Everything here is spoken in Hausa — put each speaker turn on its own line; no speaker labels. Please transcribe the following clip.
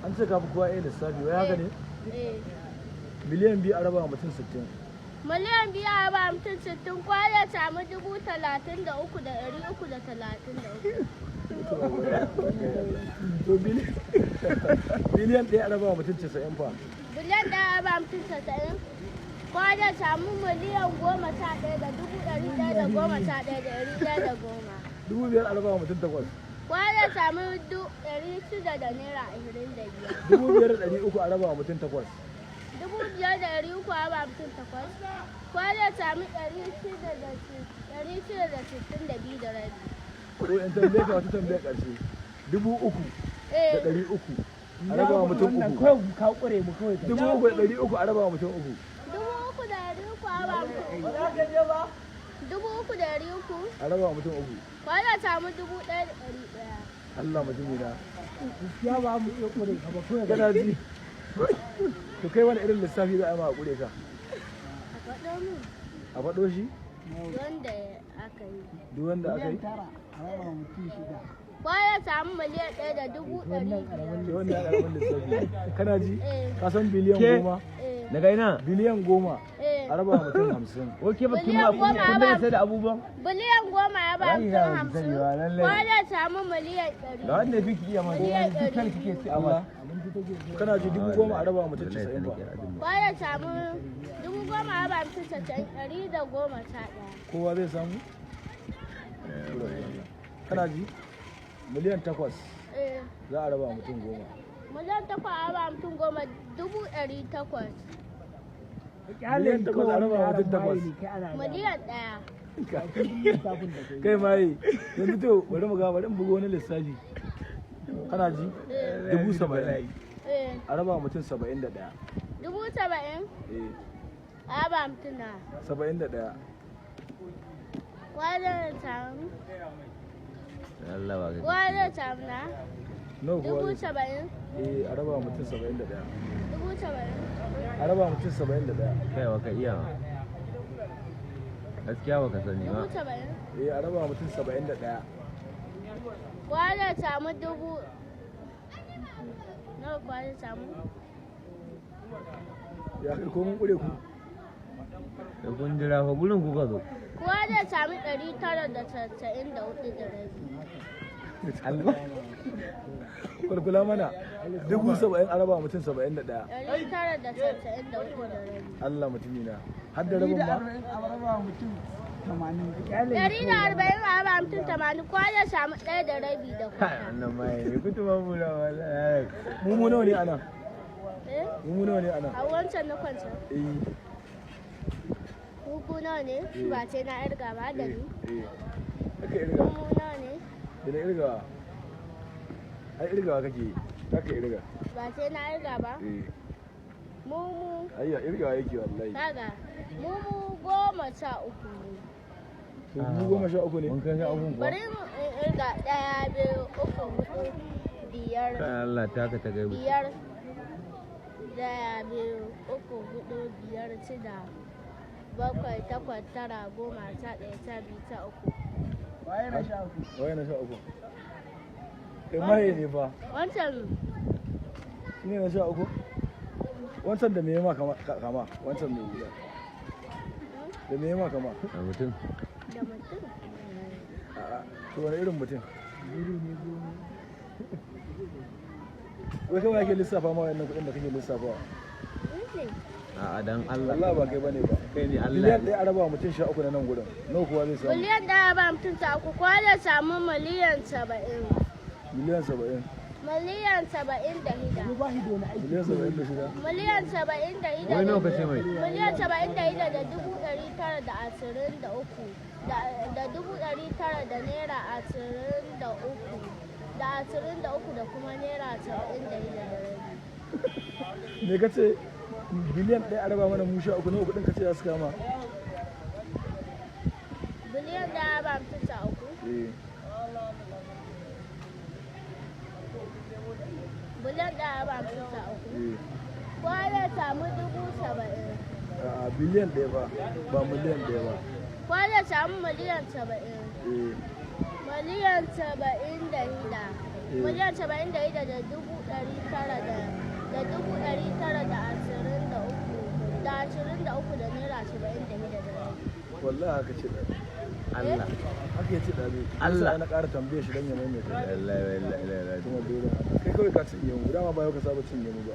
an ce ka fi kowa iya lissafi wai haka ne? Miliyan 2 a raba mutum 60.
Miliyan 2 a raba mutum 60 kowa ya samu 33,333.
To biliyan 1 a raba mutum 90 fa.
Biliyan 1 a raba mutum 90 kowa ya samu miliyan 11,111,110.
5,000 a raba mutum 8.
Kowa ya samu 600 da naira 25.
5,300 a raba mutum 8.
5,300 a raba mutum 8. Kowa ya samu 662 da rabi.
Ko in tambaye ka wata tambayar ƙarshe. 3,300 a raba mutum 3.
Ka ƙure mu kawai.
3,300 a raba mutum 3.
3,300 a raba mutum 3. 3,300
A raba mutum 3.
kowa ya samu 1,100.
Allah mutumi na.
Ya ba mu iya ƙure ka ba kawai.
Kana ji? To kai wani irin lissafi za a yi ma a ƙure ka?
A faɗo min
A faɗo shi?
wanda aka yi.
Duk wanda aka yi?
Tara a raba mutum 6.
Kowa ya samu miliyan 1,500,000.
Sai wanda ya ƙaramin lissafi. Kana ji? Ka san biliyan
Ke?
10?
Daga ina?
Biliyan 10 a raba mutum 50.
Oke ba kin
Biliyan
ma
goma
kun
ba.
sai da abubuwan?
Biliyan 10 ya ba
Ai,
mutum
ya
50.
sani ba, lallai.
Kowa ya samu miliyan 100.
Da wanda fi ki iya ma
Miliyan
duk kan
100.
kike ci
Allah.
amma.
Kana ji 10,000 a raba mutum 90 ba.
Kowa ya samu 10,000 ya ba mutum 111.
Kowa zai samu? Kana ji? Miliyan 8 za a raba mutum 10.
Miliyan 8 ya ba mutum 10,800.
Miliyan 8 a raba mutum 8.
Miliyan 1.
Kai mai yanzu to bari mu ga bari in buga wani lissafi. Kana ji? 70,000 a raba mutum 71.
70,000
Eh,
ya ba mutum na.
71.
Kowa zai samu.
Allah ba ka.
Kowa zai samu na.
Nawa kowa zai?
70,000.
Eh, a raba mutum 71.
70,000.
A raba mutum 71.
Kai wa ka iya ma. Gaskiya ba ka sani ba.
70,000.
Eh, a raba mutum 71.
Kowa zai samu 1000. Nawa kowa zai samu?
Ya kai ko mun kure ku?
Da kun jira fa gurin ku ka zo.
Kowa zai samu 994 da rabi.
Allah.
Kulkula mana 70,000 a raba mutum 71.
994 da rabi.
Allah mutumi na. Har da rabin ma?
A raba mutum 80.
140 a ba mutum 80 kowa zai samu 1 da rabi da
Kai
kwata.
wannan mai ne kutuma mu da wallahi.
Mu nawa ne anan?
Eh?
Mu nawa ne anan?
A wancan na kwanta.
Eh.
Ku nawa ne? Ba sai na irga ba da ni.
Aka irga.
Mu nawa ne?
Da na irgawa. Ai irgawa kake yi. Aka irga.
Ba sai na irga ba. Mu
Ayya irgawa yake wallahi.
kaga mu 13 ne.
To mu 13 ne.
Mun kai abun ko.
Bari mu irga 1 2 3 4 biyar.
Kai Allah ta ka ta gaibu.
Biyar. 1 2 3 4 biyar 6 bakwai 8 9 10 11 12
Waye na 13?
Waye na 13? Kai mai ne fa.
Wancan
Shi ne na 13? Wancan da me yama kama? Wancan me yi? Da me yama kama?
A mutum.
da mutum.
A'a, to wani irin mutum? Wai kawai ake lissafa ma wannan kuɗin da kake lissafawa?
Ne.
A'a dan Allah.
Allah ba kai bane ba.
Kai ne Allah.
Miliyan ɗaya a raba wa mutum 13 na nan gurin. Nawa kuwa zai samu?
Miliyan ɗaya ba mutum ta uku kowa zai samu miliyan 70.
Miliyan 70.
Miliyan 76.
Ba shi da wani aiki.
Miliyan 76.
Miliyan 76
Wai nawa ka ce mai?
miliyan 76 da 923 da 900 da naira 23 da 23 da kuma naira 76 da rabi.
Me ka ce biliyan ɗaya a raba mana mu 13 nawa kuɗin ka ce za su kama?
Biliyan ɗaya ba mutum ta uku.
Eh.
Biliyan ɗaya ba mutum ta uku.
Eh.
Kowa zai samu 70,000.
A'a biliyan ɗaya ba, ba miliyan ɗaya ba.
Kowa zai samu miliyan 70.
Eh.
Miliyan 76. Miliyan 76 da 900 da 23 da naira 76 da rabi.
wallahi haka ce da
Allah
haka ya ce da ne
Allah.
na ƙara tambaye shi dan ya maimaita
wallahi wallahi
kuma dole kai kawai ka cinye mu dama ba yau ka saba cinye mu ba